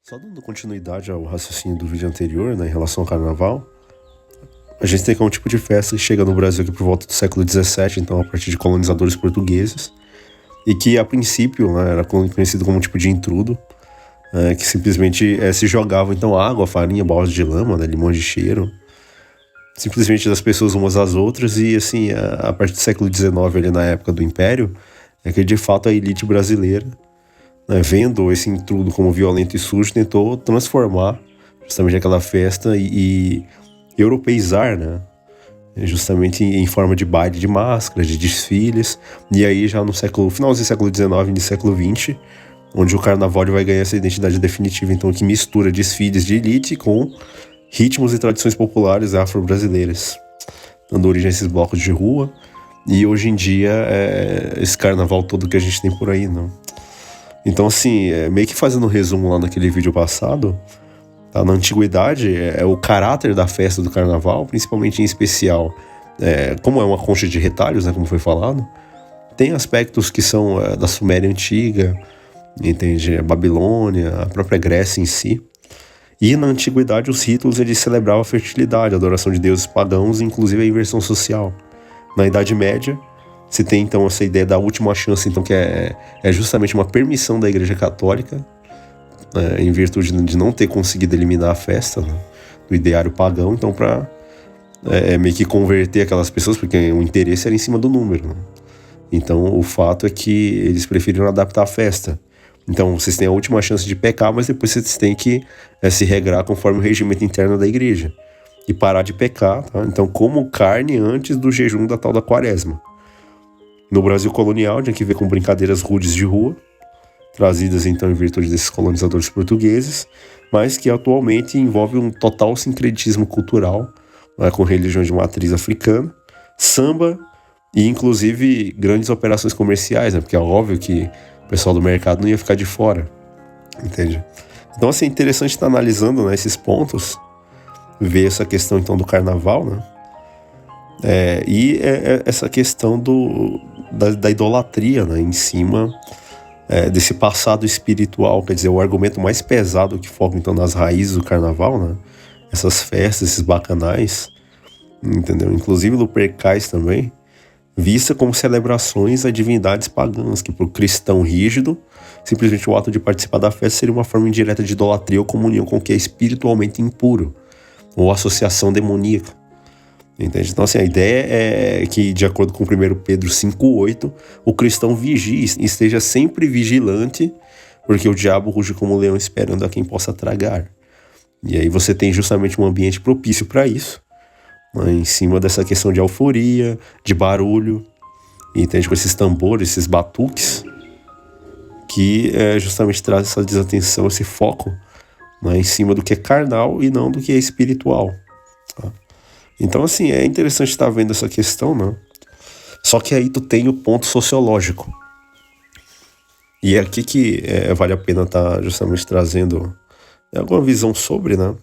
Só dando continuidade ao raciocínio do vídeo anterior, né, em relação ao carnaval, a gente tem que é um tipo de festa que chega no Brasil aqui por volta do século XVII, então a partir de colonizadores portugueses, e que a princípio, né, era conhecido como um tipo de intrudo, que simplesmente se jogava então água, farinha, balde de lama, né, limão de cheiro, simplesmente das pessoas umas às outras, e assim, a partir do século XIX, ali na época do Império, é que de fato a elite brasileira, né, vendo esse intrudo como violento e sujo, tentou transformar justamente aquela festa e europeizar, né? Justamente em forma de baile de máscaras, de desfiles. E aí já no finalzinho do século XIX e do século XX, onde o carnaval vai ganhar essa identidade definitiva, então, que mistura desfiles de elite com ritmos e tradições populares afro-brasileiras, dando origem a esses blocos de rua. E hoje em dia, esse carnaval todo que a gente tem por aí, não? Então, assim, meio que fazendo um resumo lá naquele vídeo passado, tá? Na antiguidade, o caráter da festa do carnaval, principalmente em especial, como é uma concha de retalhos, né, como foi falado, tem aspectos que são da Suméria Antiga, entende? A Babilônia, a própria Grécia em si. E na antiguidade, os ritos eles celebravam a fertilidade, a adoração de deuses pagãos, inclusive a inversão social. Na Idade Média, se tem então essa ideia da última chance, então, que é justamente uma permissão da Igreja Católica, em virtude de não ter conseguido eliminar a festa, né, do ideário pagão, então para meio que converter aquelas pessoas, porque o interesse era em cima do número, né? Então o fato é que eles preferiram adaptar a festa. Então vocês têm a última chance de pecar, mas depois vocês têm que se regrar conforme o regimento interno da igreja e parar de pecar, tá? Então como carne antes do jejum da tal da quaresma. No Brasil colonial, tinha que ver com brincadeiras rudes de rua, trazidas então em virtude desses colonizadores portugueses, mas que atualmente envolve um total sincretismo cultural, né, com religiões de matriz africana, samba e inclusive grandes operações comerciais, né, porque é óbvio que o pessoal do mercado não ia ficar de fora, entende? Então, assim, é interessante estar analisando, né, esses pontos, ver essa questão então do carnaval, né, essa questão da idolatria, né, em cima desse passado espiritual, quer dizer, o argumento mais pesado que foca então nas raízes do carnaval, né, essas festas, esses bacanais, entendeu? Inclusive lupercais também, vista como celebrações a divindades pagãs, que para o cristão rígido, simplesmente o ato de participar da festa seria uma forma indireta de idolatria ou comunhão com o que é espiritualmente impuro, ou associação demoníaca. Entende? Então, assim, a ideia é que, de acordo com 1 Pedro 5,8, o cristão vigie e esteja sempre vigilante, porque o diabo ruge como um leão esperando a quem possa tragar. E aí você tem justamente um ambiente propício para isso, né, em cima dessa questão de euforia, de barulho, entende? Com esses tambores, esses batuques, que justamente traz essa desatenção, esse foco, né, em cima do que é carnal e não do que é espiritual, tá? Então, assim, é interessante estar vendo essa questão, né? Só que aí tu tem o ponto sociológico. E é aqui que vale a pena estar justamente trazendo alguma visão sobre, né,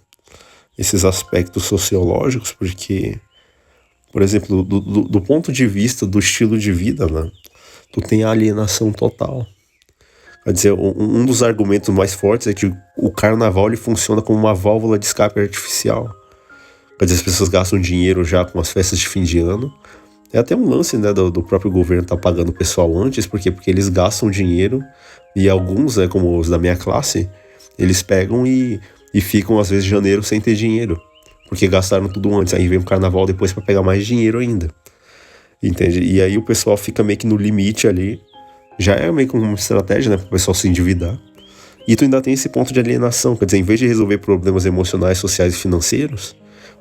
esses aspectos sociológicos, porque, por exemplo, do ponto de vista do estilo de vida, né, tu tem a alienação total. Quer dizer, um dos argumentos mais fortes é que o carnaval ele funciona como uma válvula de escape artificial. Quer dizer, as pessoas gastam dinheiro já com as festas de fim de ano. É até um lance, né, do próprio governo estar pagando o pessoal antes, porque eles gastam dinheiro e alguns, né, como os da minha classe, eles pegam e ficam às vezes em janeiro sem ter dinheiro, porque gastaram tudo antes, aí vem o carnaval depois para pegar mais dinheiro ainda, entende? E aí o pessoal fica meio que no limite ali, já é meio que uma estratégia, né, para o pessoal se endividar. E tu ainda tem esse ponto de alienação, quer dizer, em vez de resolver problemas emocionais, sociais e financeiros,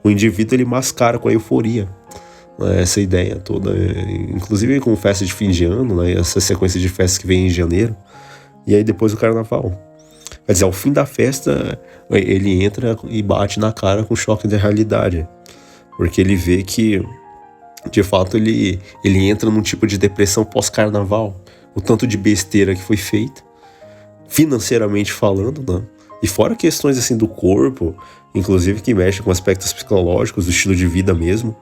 o indivíduo ele mascara com a euforia, né, essa ideia toda, inclusive com festa de fim de ano, né, essa sequência de festas que vem em janeiro, e aí depois o carnaval. Quer dizer, ao fim da festa, ele entra e bate na cara com o choque da realidade, porque ele vê que, de fato, ele entra num tipo de depressão pós-carnaval, o tanto de besteira que foi feita, financeiramente falando, né? E fora questões assim do corpo, inclusive que mexem com aspectos psicológicos, do estilo de vida mesmo.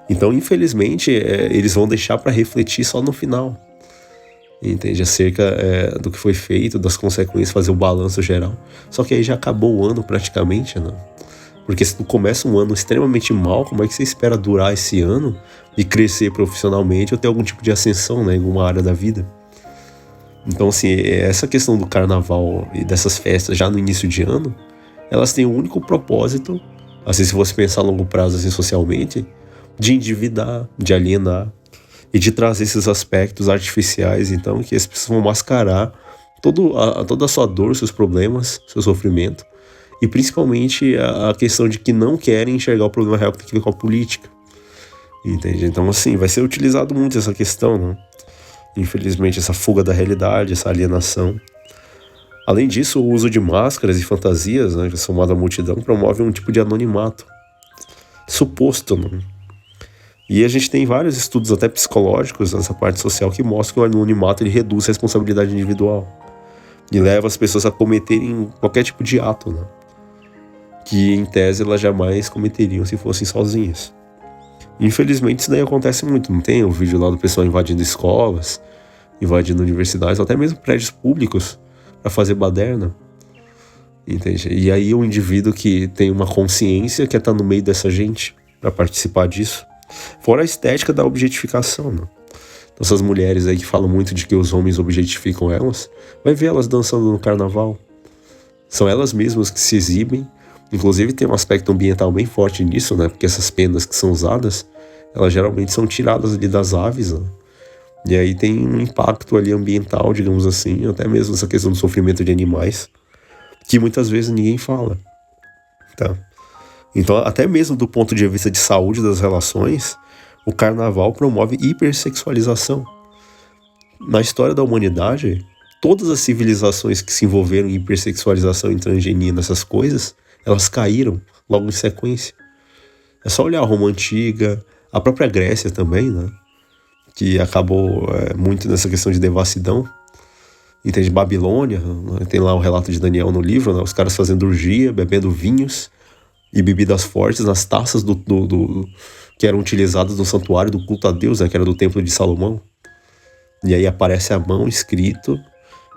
Então, infelizmente, eles vão deixar para refletir só no final. entende? Acerca do que foi feito, das consequências, fazer o balanço geral. Só que aí já acabou o ano praticamente, né? Porque se tu começa um ano extremamente mal, como é que você espera durar esse ano e crescer profissionalmente ou ter algum tipo de ascensão, né, em alguma área da vida? Então, assim, essa questão do carnaval e dessas festas já no início de ano, elas têm o único propósito, assim, se você pensar a longo prazo, assim, socialmente, de endividar, de alienar e de trazer esses aspectos artificiais, então, que as pessoas vão mascarar toda a sua dor, seus problemas, seu sofrimento, e principalmente a questão de que não querem enxergar o problema real que tem que ver com a política, entende? Então, assim, vai ser utilizado muito essa questão, né? Infelizmente, essa fuga da realidade, essa alienação. Além disso, o uso de máscaras e fantasias, né, que somado à multidão, promove um tipo de anonimato suposto, né? E a gente tem vários estudos até psicológicos nessa parte social que mostram que o anonimato ele reduz a responsabilidade individual e leva as pessoas a cometerem qualquer tipo de ato, né, que em tese elas jamais cometeriam se fossem sozinhas. Infelizmente isso daí acontece muito, não tem o vídeo lá do pessoal invadindo escolas, invadindo universidades, ou até mesmo prédios públicos para fazer baderna, entende? E aí o indivíduo que tem uma consciência quer estar no meio dessa gente para participar disso. Fora a estética da objetificação, né? Então essas mulheres aí que falam muito de que os homens objetificam elas, vai ver elas dançando no carnaval. São elas mesmas que se exibem. Inclusive tem um aspecto ambiental bem forte nisso, né? Porque essas penas que são usadas, elas geralmente são tiradas ali das aves, né? E aí tem um impacto ali ambiental, digamos assim, até mesmo essa questão do sofrimento de animais, que muitas vezes ninguém fala, tá? Então, até mesmo do ponto de vista de saúde das relações, o carnaval promove hipersexualização. Na história da humanidade, todas as civilizações que se envolveram em hipersexualização e transgenia nessas coisas, elas caíram logo em sequência. É só olhar a Roma Antiga, a própria Grécia também, né? Que acabou muito nessa questão de devassidão. Entende? Babilônia, né? Tem lá o relato de Daniel no livro, né? Os caras fazendo orgia, bebendo vinhos e bebidas fortes nas taças que eram utilizadas no santuário do culto a Deus, né? Que era do templo de Salomão. E aí aparece a mão escrito,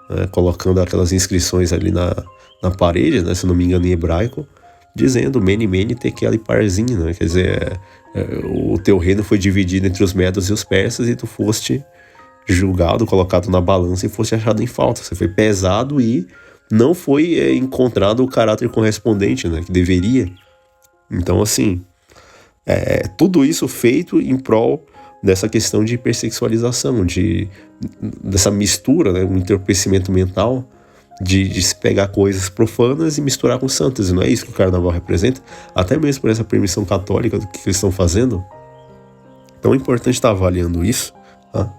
né? Colocando aquelas inscrições ali na parede, né? Se não me engano em hebraico, dizendo Mene, Mene, Tekel e Parsim, né? Quer dizer, o teu reino foi dividido entre os medos e os persas e tu foste julgado, colocado na balança e foste achado em falta. Você foi pesado e não foi encontrado o caráter correspondente, né? Que deveria. Então, assim, tudo isso feito em prol dessa questão de hipersexualização, dessa mistura, né? Um entorpecimento mental de se pegar coisas profanas e misturar com santas, e não é isso que o carnaval representa, até mesmo por essa permissão católica do que eles estão fazendo. Então é importante estar avaliando isso, tá?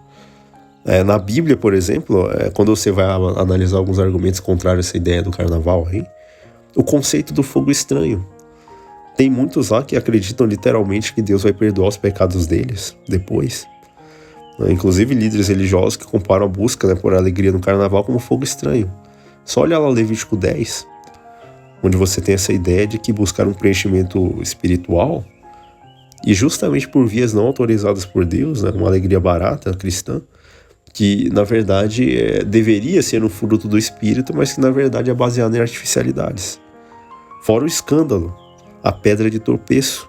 Na Bíblia, por exemplo, quando você vai analisar alguns argumentos contrários a essa ideia do carnaval aí, o conceito do fogo estranho. Tem muitos lá que acreditam literalmente que Deus vai perdoar os pecados deles depois. Inclusive líderes religiosos que comparam a busca, né, por alegria no carnaval como fogo estranho. Só olha lá Levítico 10, onde você tem essa ideia de que buscar um preenchimento espiritual, e justamente por vias não autorizadas por Deus, né, uma alegria barata cristã, que na verdade deveria ser um fruto do Espírito, mas que na verdade é baseado em artificialidades. Fora o escândalo, a pedra de tropeço.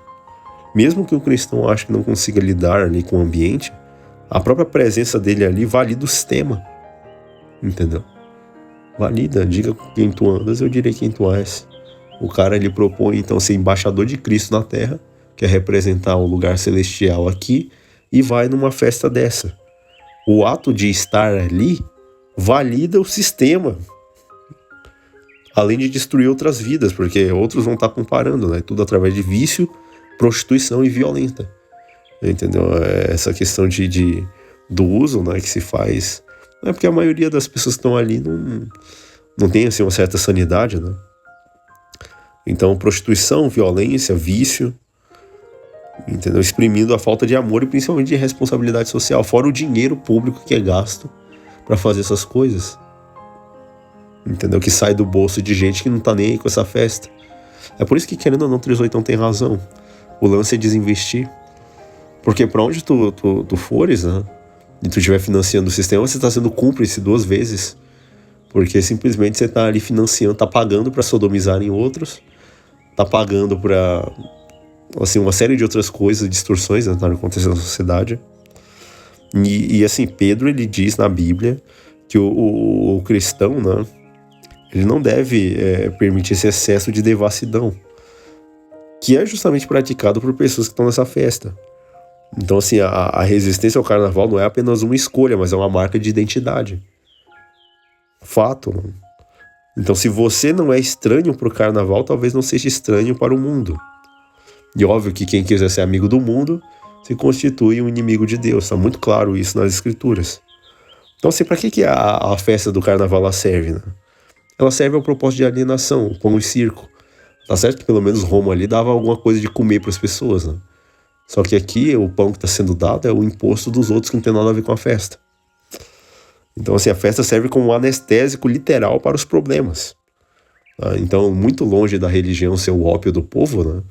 Mesmo que um cristão ache que não consiga lidar ali com o ambiente, a própria presença dele ali valida o sistema. Entendeu? Valida, diga com quem tu andas, eu direi quem tu és. O cara ele propõe então ser embaixador de Cristo na Terra, que é representar o lugar celestial aqui, e vai numa festa dessa. O ato de estar ali valida o sistema, além de destruir outras vidas, porque outros vão estar comparando, né? Tudo através de vício, prostituição e violenta. Entendeu? Essa questão do uso, né, que se faz. É porque a maioria das pessoas que estão ali não tem assim, uma certa sanidade, né? Então, prostituição, violência, vício, entendeu? Exprimindo a falta de amor e principalmente de responsabilidade social, fora o dinheiro público que é gasto para fazer essas coisas. Entendeu? Que sai do bolso de gente que não tá nem aí com essa festa. É por isso que, querendo ou não, 38 tem razão. O lance é desinvestir. Porque pra onde tu fores, né? e tu estiver financiando o sistema, você está sendo cúmplice 2 vezes, porque simplesmente você está ali financiando, está pagando para sodomizarem outros, está pagando para, assim, uma série de outras coisas, distorções, né, que estão acontecendo na sociedade. E assim, Pedro, ele diz na Bíblia que o cristão, né, ele não deve permitir esse excesso de devassidão, que é justamente praticado por pessoas que estão nessa festa. Então, assim, a resistência ao carnaval não é apenas uma escolha, mas é uma marca de identidade. Fato. Né? Então, se você não é estranho para o carnaval, talvez não seja estranho para o mundo. E óbvio que quem quiser ser amigo do mundo se constitui um inimigo de Deus. Está muito claro isso nas Escrituras. Então, assim, para que a festa do carnaval ela serve? Né? Ela serve ao propósito de alienação, pão e circo. Tá certo que pelo menos Roma ali dava alguma coisa de comer para as pessoas, né? Só que aqui o pão que está sendo dado é o imposto dos outros que não tem nada a ver com a festa. Então, assim, a festa serve como um anestésico literal para os problemas. Tá? Então, muito longe da religião ser o ópio do povo, né?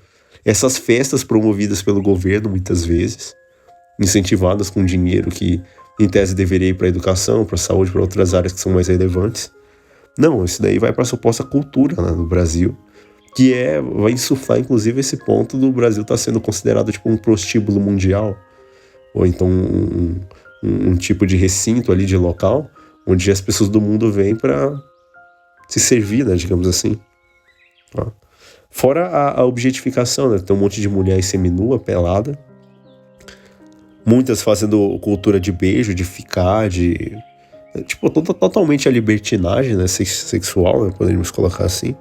Essas festas promovidas pelo governo, muitas vezes, incentivadas com dinheiro que, em tese, deveria ir para a educação, para a saúde, para outras áreas que são mais relevantes. Não, isso daí vai para a suposta cultura, né, no Brasil, que vai insuflar, inclusive, esse ponto do Brasil estar sendo considerado tipo um prostíbulo mundial, ou então um tipo de recinto ali, de local, onde as pessoas do mundo vêm para se servir, né, digamos assim. Tá? Fora a objetificação, né, tem um monte de mulher seminua, pelada, muitas fazendo cultura de beijo, de ficar, tipo, totalmente a libertinagem, né, sexual, né, poderíamos colocar assim,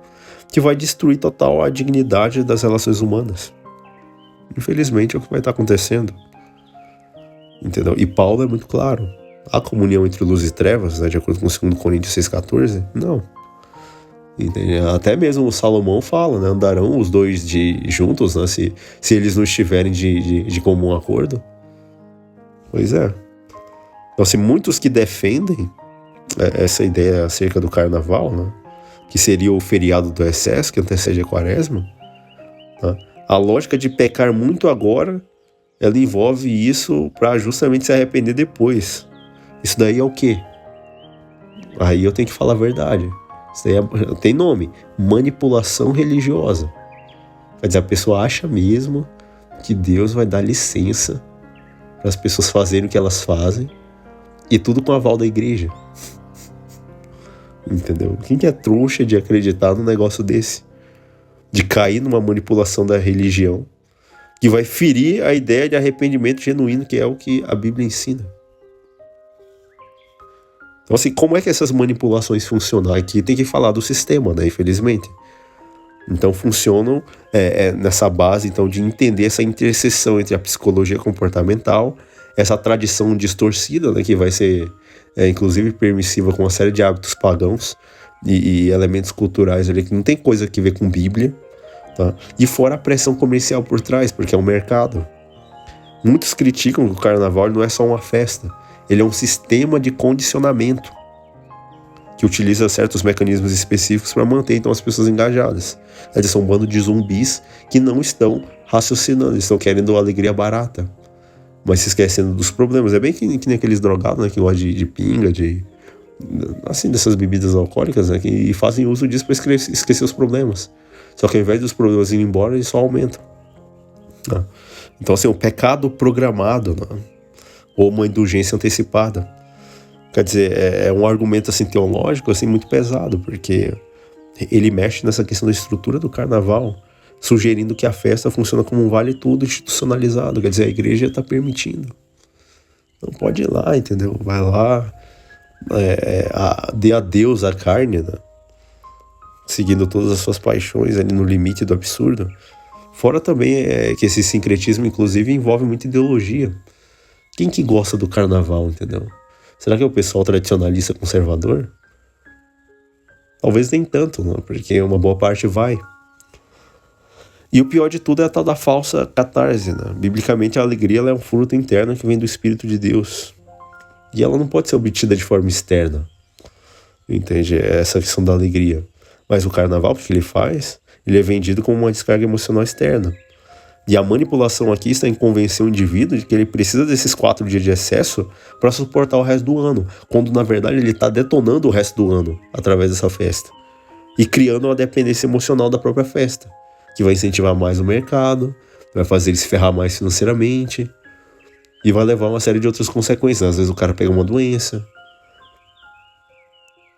que vai destruir total a dignidade das relações humanas. Infelizmente é o que vai estar acontecendo. Entendeu? E Paulo é muito claro. Há comunhão entre luz e trevas, né, de acordo com 2 Coríntios 6,14? Não. Entende? Até mesmo o Salomão fala, né, andarão os dois juntos, né, se eles não estiverem de comum acordo. Pois é. Então, assim, muitos que defendem essa ideia acerca do carnaval, né, que seria o feriado do excesso, que antecede a quaresma, tá? A lógica de pecar muito agora, ela envolve isso para justamente se arrepender depois. Isso daí é o quê? Aí eu tenho que falar a verdade. Isso daí tem nome, manipulação religiosa. Quer dizer, a pessoa acha mesmo que Deus vai dar licença para as pessoas fazerem o que elas fazem, e tudo com o aval da igreja. Entendeu? Quem que é trouxa de acreditar num negócio desse? De cair numa manipulação da religião que vai ferir a ideia de arrependimento genuíno, que é o que a Bíblia ensina. Então, assim, como é que essas manipulações funcionam? Aqui tem que falar do sistema, né? Infelizmente. Então, funcionam nessa base, então, de entender essa interseção entre a psicologia comportamental, essa tradição distorcida, né, que vai ser, inclusive, permissiva com uma série de hábitos pagãos e elementos culturais ali que não tem coisa a ver com Bíblia, tá? E fora a pressão comercial por trás, porque é um mercado. Muitos criticam que o carnaval não é só uma festa, ele é um sistema de condicionamento que utiliza certos mecanismos específicos para manter então as pessoas engajadas. Eles são um bando de zumbis que não estão raciocinando, eles estão querendo alegria barata, mas se esquecendo dos problemas. É bem que nem aqueles drogados, né, que gostam de pinga, assim, dessas bebidas alcoólicas, né, e fazem uso disso para esquecer os problemas. Só que ao invés dos problemas irem embora, eles só aumentam. Né? Então, assim, o pecado programado, né, ou uma indulgência antecipada. Quer dizer, é um argumento assim, teológico assim, muito pesado, porque ele mexe nessa questão da estrutura do carnaval, sugerindo que a festa funciona como um vale-tudo institucionalizado. Quer dizer, a igreja está permitindo. Não pode ir lá, entendeu? Vai lá, dê a Deus a carne, né? Seguindo todas as suas paixões ali no limite do absurdo. Fora também que esse sincretismo, inclusive, envolve muita ideologia. Quem que gosta do carnaval, entendeu? Será que é o pessoal tradicionalista conservador? Talvez nem tanto, né? Porque uma boa parte vai. E o pior de tudo é a tal da falsa catarse, né? Biblicamente, a alegria ela é um fruto interno que vem do Espírito de Deus. E ela não pode ser obtida de forma externa. Entende? É essa questão da alegria. Mas o carnaval, o que ele faz? Ele é vendido como uma descarga emocional externa. E a manipulação aqui está em convencer o indivíduo de que ele precisa desses 4 dias de excesso para suportar o resto do ano, quando na verdade ele está detonando o resto do ano através dessa festa e criando uma dependência emocional da própria festa, que vai incentivar mais o mercado, vai fazer ele se ferrar mais financeiramente e vai levar a uma série de outras consequências. Às vezes o cara pega uma doença.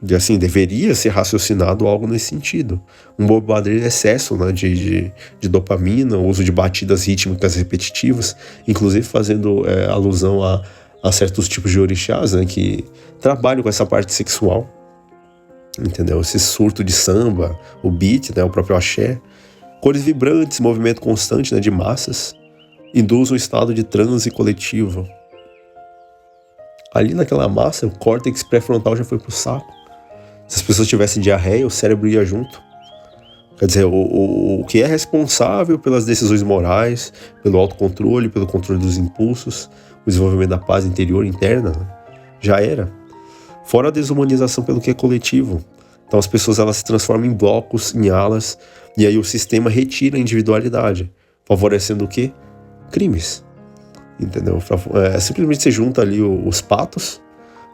E assim, deveria ser raciocinado algo nesse sentido. Um bobadeiro excesso, né, de dopamina, o uso de batidas rítmicas repetitivas, inclusive fazendo alusão a certos tipos de orixás, né, que trabalham com essa parte sexual. Entendeu? Esse surto de samba, o beat, né, o próprio axé. Cores vibrantes, movimento constante, né, de massas, induz um estado de transe coletivo. Ali naquela massa, o córtex pré-frontal já foi pro saco. Se as pessoas tivessem diarreia, o cérebro ia junto. Quer dizer, o que é responsável pelas decisões morais, pelo autocontrole, pelo controle dos impulsos, o desenvolvimento da paz interior e interna, né, já era. Fora a desumanização pelo que é coletivo. Então as pessoas elas se transformam em blocos, em alas, e aí o sistema retira a individualidade, favorecendo o quê? Crimes. Entendeu? Simplesmente você junta ali os patos,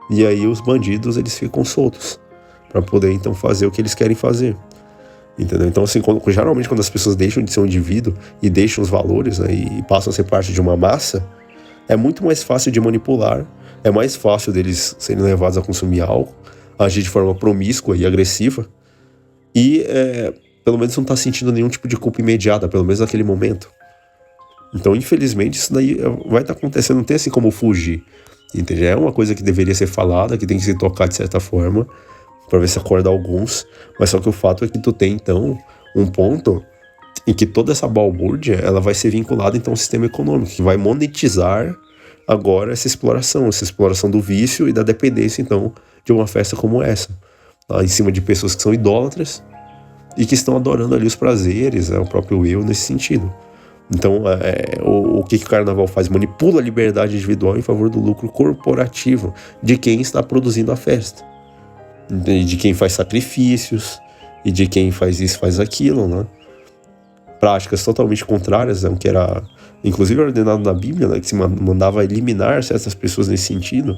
e aí os bandidos eles ficam soltos, para poder então fazer o que eles querem fazer. Entendeu? Então assim, geralmente quando as pessoas deixam de ser um indivíduo e deixam os valores, né, e passam a ser parte de uma massa, é muito mais fácil de manipular, é mais fácil deles serem levados a consumir álcool, agir de forma promíscua e agressiva, e pelo menos não está sentindo nenhum tipo de culpa imediata, pelo menos naquele momento. Então, infelizmente, isso daí vai estar acontecendo, não tem assim como fugir, entende? É uma coisa que deveria ser falada, que tem que se tocar de certa forma, para ver se acorda alguns, mas só que o fato é que tu tem, então, um ponto em que toda essa balbúrdia, ela vai ser vinculada, então, ao sistema econômico, que vai monetizar agora essa exploração do vício e da dependência, então, de uma festa como essa, tá? Em cima de pessoas que são idólatras e que estão adorando ali os prazeres, o próprio eu nesse sentido. Então, o que o carnaval faz? Manipula a liberdade individual em favor do lucro corporativo de quem está produzindo a festa, de quem faz sacrifícios e de quem faz isso, faz aquilo, né? Práticas totalmente contrárias ao que era, inclusive, ordenado na Bíblia, né? Que se mandava eliminar certas pessoas nesse sentido.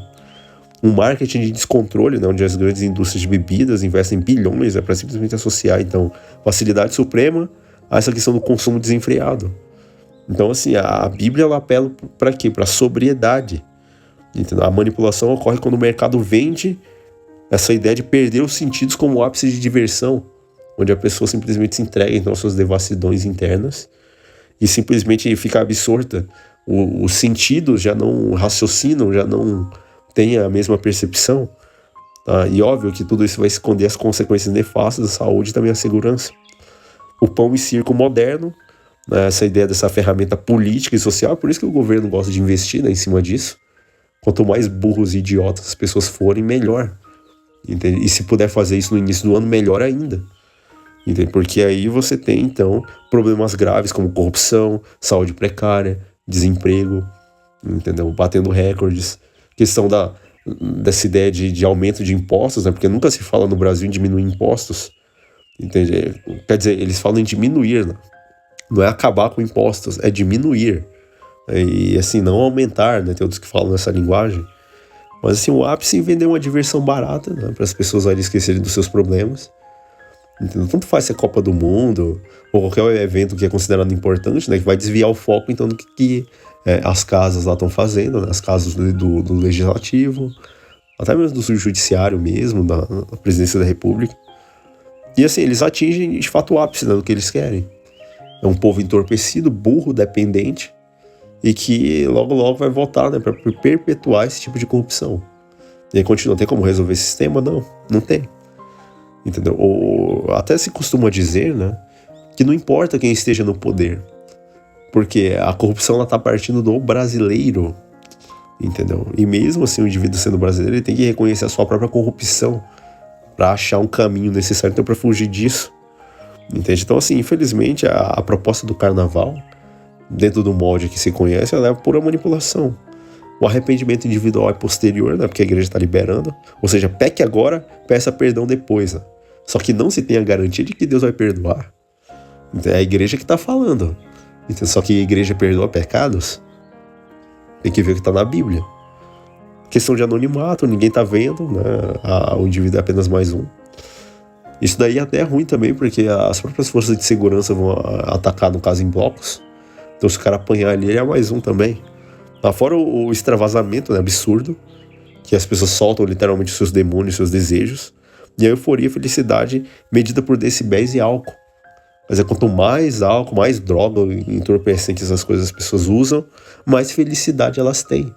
Um marketing de descontrole, né? Onde as grandes indústrias de bebidas investem bilhões, né? Para simplesmente associar, então, facilidade suprema a essa questão do consumo desenfreado. Então, assim, a Bíblia ela apela para quê? Para sobriedade. Entendeu? A manipulação ocorre quando o mercado vende essa ideia de perder os sentidos como ápice de diversão, onde a pessoa simplesmente se entrega então às suas devassidões internas e simplesmente fica absorta. Os sentidos já não raciocinam, já não têm a mesma percepção. Tá? E óbvio que tudo isso vai esconder as consequências nefastas da saúde e também a segurança. O pão e circo moderno, né, essa ideia dessa ferramenta política e social, por isso que o governo gosta de investir, né, em cima disso. Quanto mais burros e idiotas as pessoas forem, melhor. Entende? E se puder fazer isso no início do ano, melhor ainda. Entende? Porque aí você tem, então, problemas graves como corrupção, saúde precária, desemprego, entendeu? Batendo recordes. Questão dessa ideia de aumento de impostos, né? Porque nunca se fala no Brasil em diminuir impostos. Entende? Quer dizer, eles falam em diminuir, né? Não é acabar com impostos, é diminuir. E assim, não aumentar, né? Tem outros que falam nessa linguagem. Mas assim, o ápice em vender uma diversão barata, né? Para as pessoas ali esquecerem dos seus problemas. Entendeu? Tanto faz se é Copa do Mundo ou qualquer evento que é considerado importante, né? Que vai desviar o foco então do que as casas lá estão fazendo, né? As casas do Legislativo, até mesmo do Judiciário mesmo, da Presidência da República. E assim, eles atingem de fato o ápice, né, do que eles querem. É um povo entorpecido, burro, dependente, e que logo vai voltar, né, para perpetuar esse tipo de corrupção. E aí continua, tem como resolver esse sistema? Não tem. Entendeu? Até se costuma dizer, né, que não importa quem esteja no poder, porque a corrupção está partindo do brasileiro, entendeu? E mesmo assim o indivíduo sendo brasileiro, ele tem que reconhecer a sua própria corrupção para achar um caminho necessário então, para fugir disso. Entende? Então, assim, infelizmente, a proposta do carnaval, dentro do molde que se conhece, ela é pura manipulação. O arrependimento individual é posterior, né? Porque a igreja está liberando. Ou seja, peque agora, peça perdão depois. Né? Só que não se tem a garantia de que Deus vai perdoar. Então, é a igreja que está falando. Então, só que a igreja perdoa pecados, tem que ver o que está na Bíblia. Questão de anonimato, ninguém está vendo, né? O indivíduo é apenas mais um. Isso daí até é ruim também, porque as próprias forças de segurança vão atacar, no caso, em blocos. Então, se o cara apanhar ali, ele é mais um também. Lá fora o extravasamento, né, absurdo, que as pessoas soltam literalmente seus demônios, seus desejos, e a euforia e felicidade medida por decibéis e álcool. Mas quanto mais álcool, mais droga, entorpecentes essas coisas as pessoas usam, mais felicidade elas têm.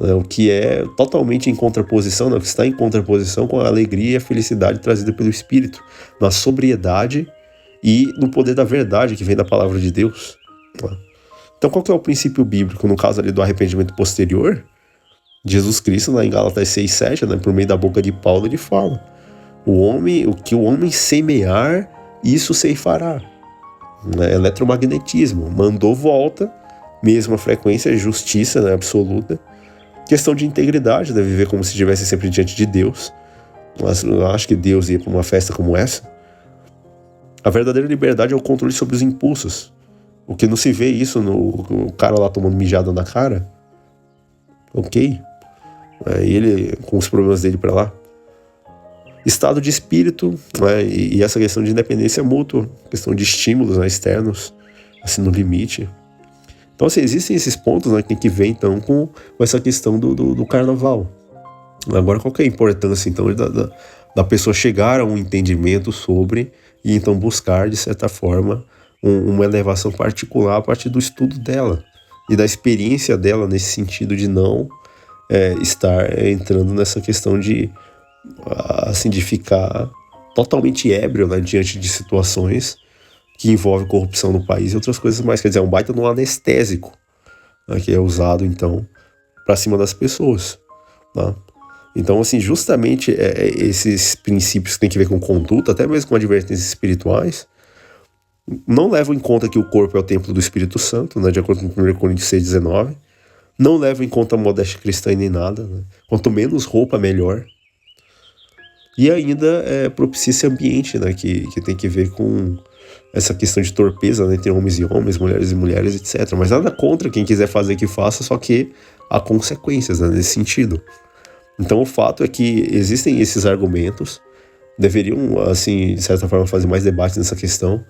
O que é totalmente em contraposição, o que está em contraposição com a alegria e a felicidade trazida pelo Espírito, na sobriedade e no poder da verdade que vem da palavra de Deus. Então, qual que é o princípio bíblico? No caso ali do arrependimento posterior, Jesus Cristo, lá em Gálatas 6:7, né, por meio da boca de Paulo, ele fala: o que o homem semear, isso ceifará. Eletromagnetismo, mandou, volta, mesma frequência, justiça, né, absoluta. Questão de integridade, né, viver como se estivesse sempre diante de Deus. Mas eu acho que Deus ia para uma festa como essa. A verdadeira liberdade é o controle sobre os impulsos. O que não se vê isso no cara lá tomando mijada na cara. Ok. E ele com os problemas dele para lá. Estado de espírito, né, e essa questão de independência mútua, questão de estímulos, né, externos, assim, no limite. Então, assim, existem esses pontos, né, que tem que ver, então, com essa questão do carnaval. Agora, qual que é a importância, então, da pessoa chegar a um entendimento sobre e, então, buscar, de certa forma, uma elevação particular a partir do estudo dela e da experiência dela nesse sentido de não estar entrando nessa questão de, assim, de ficar totalmente ébrio, né, diante de situações que envolvem corrupção no país e outras coisas mais. Quer dizer, é um baita de um anestésico, né, que é usado, então, para cima das pessoas, tá? Então, assim, justamente esses princípios que tem que ver com conduta, até mesmo com advertências espirituais, não levam em conta que o corpo é o templo do Espírito Santo, né, de acordo com 1 Coríntios 6,19. Não levam em conta a modéstia cristã e nem nada, né? Quanto menos roupa, melhor. E ainda propicia esse ambiente, né, que tem que ver com essa questão de torpeza, né, entre homens e homens, mulheres e mulheres, etc. Mas nada contra quem quiser fazer que faça, só que há consequências, né, nesse sentido. Então o fato é que existem esses argumentos, deveriam, assim, de certa forma, fazer mais debate nessa questão,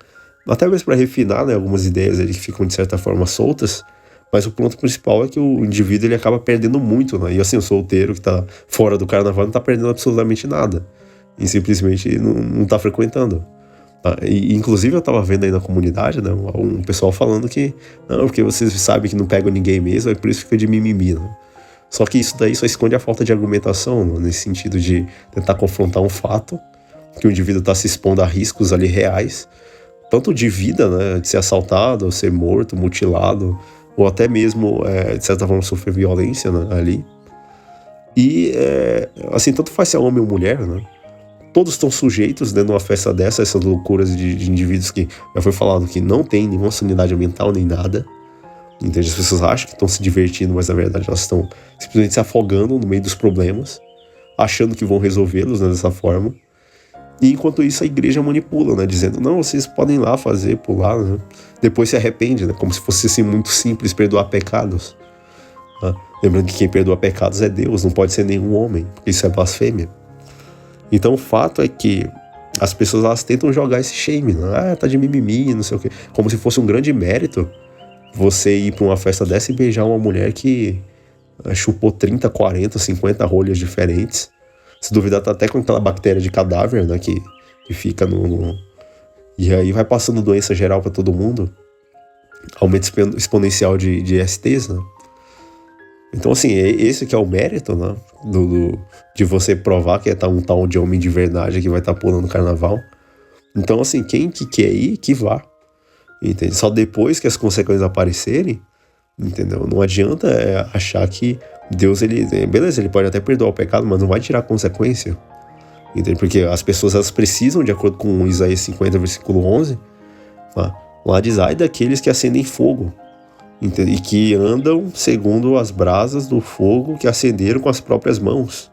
até mesmo para refinar, né, algumas ideias ali que ficam, de certa forma, soltas, mas o ponto principal é que o indivíduo ele acaba perdendo muito, né? E assim, o solteiro que está fora do carnaval não está perdendo absolutamente nada, e simplesmente não está frequentando. E, inclusive eu estava vendo aí na comunidade, né, um pessoal falando que não, porque vocês sabem que não pegam ninguém mesmo, é por isso que fica de mimimi, né? Só que isso daí só esconde a falta de argumentação, né, nesse sentido de tentar confrontar um fato, que o indivíduo está se expondo a riscos ali reais, tanto de vida, né, de ser assaltado, ou ser morto, mutilado, ou até mesmo, de certa forma, sofrer violência, né, ali. E, assim, tanto faz se é homem ou mulher, né? Todos estão sujeitos, dentro de uma festa dessa, essas loucuras de indivíduos que já foi falado que não tem nenhuma sanidade mental nem nada. Entende? As pessoas acham que estão se divertindo, mas na verdade elas estão simplesmente se afogando no meio dos problemas, achando que vão resolvê-los, né, dessa forma. E enquanto isso a igreja manipula, né, dizendo, não, vocês podem ir lá fazer, pular, né? Depois se arrepende, né, como se fosse assim muito simples perdoar pecados. Né? Lembrando que quem perdoa pecados é Deus, não pode ser nenhum homem, porque isso é blasfêmia. Então o fato é que as pessoas elas tentam jogar esse shame, né? Tá de mimimi, não sei o quê, como se fosse um grande mérito você ir para uma festa dessa e beijar uma mulher que chupou 30, 40, 50 rolhas diferentes. Se duvidar, tá até com aquela bactéria de cadáver, né, que fica E aí vai passando doença geral para todo mundo. Aumento exponencial de STs, né? Então, assim, esse que é o mérito, né, de você provar que é um tal de homem de verdade que vai estar pulando no carnaval. Então, assim, quem que quer ir, que vá. Entende? Só depois que as consequências aparecerem, entendeu? Não adianta achar que Deus, beleza, ele pode até perdoar o pecado, mas não vai tirar a consequência. Entende? Porque as pessoas elas precisam, de acordo com Isaías 50, versículo 11, lá diz, ai daqueles que acendem fogo, entende? E que andam segundo as brasas do fogo que acenderam com as próprias mãos.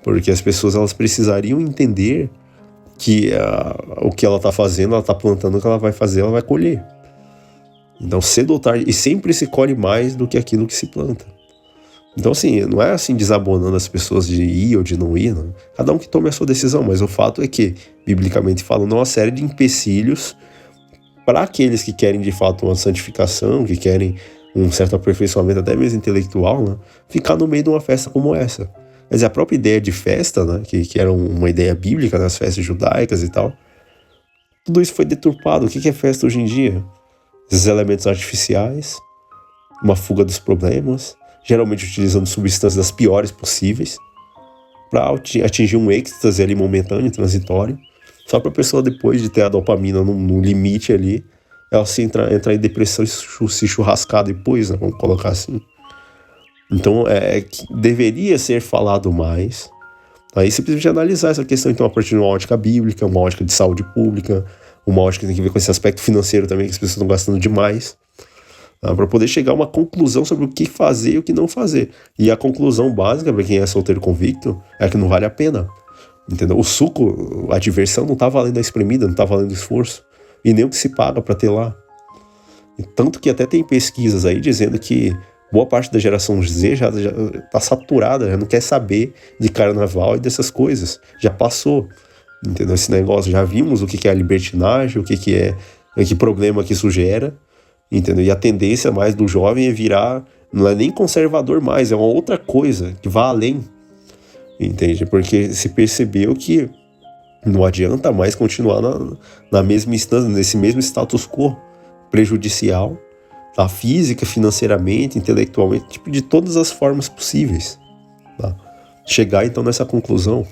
Porque as pessoas elas precisariam entender que o que ela está fazendo, ela está plantando, o que ela vai fazer, ela vai colher. Então, cedo ou tarde, e sempre se colhe mais do que aquilo que se planta. Então, assim, não é assim desabonando as pessoas de ir ou de não ir, não. Cada um que tome a sua decisão, mas o fato é que, biblicamente falando, há uma série de empecilhos para aqueles que querem de fato uma santificação, que querem um certo aperfeiçoamento, até mesmo intelectual, né, ficar no meio de uma festa como essa. Quer dizer, a própria ideia de festa, né, que era uma ideia bíblica nas festas judaicas e tal, tudo isso foi deturpado. O que é festa hoje em dia? Esses elementos artificiais, uma fuga dos problemas, geralmente utilizando substâncias das piores possíveis, para atingir um êxtase ali momentâneo, transitório, só para a pessoa, depois de ter a dopamina no limite ali, ela se entrar em depressão e se churrascar depois, né, vamos colocar assim. Então, deveria ser falado mais. Aí você precisa analisar essa questão, então, a partir de uma ótica bíblica, uma ótica de saúde pública, uma ótica que tem que ver com esse aspecto financeiro também, que as pessoas estão gastando demais, para poder chegar a uma conclusão sobre o que fazer e o que não fazer. E a conclusão básica, para quem é solteiro convicto, é que não vale a pena. Entendeu? O suco, a diversão não tá valendo a espremida, não tá valendo o esforço. E nem o que se paga para ter lá. E tanto que até tem pesquisas aí dizendo que boa parte da geração Z já tá saturada, já não quer saber de carnaval e dessas coisas. Já passou, entendeu? Esse negócio, já vimos o que é a libertinagem, que problema que isso gera, entendeu? E a tendência mais do jovem é virar, não é nem conservador mais, é uma outra coisa que vai além, entende? Porque se percebeu que não adianta mais continuar na mesma instância, nesse mesmo status quo prejudicial, tá? Física, financeiramente, intelectualmente, tipo, de todas as formas possíveis, tá? Chegar então nessa conclusão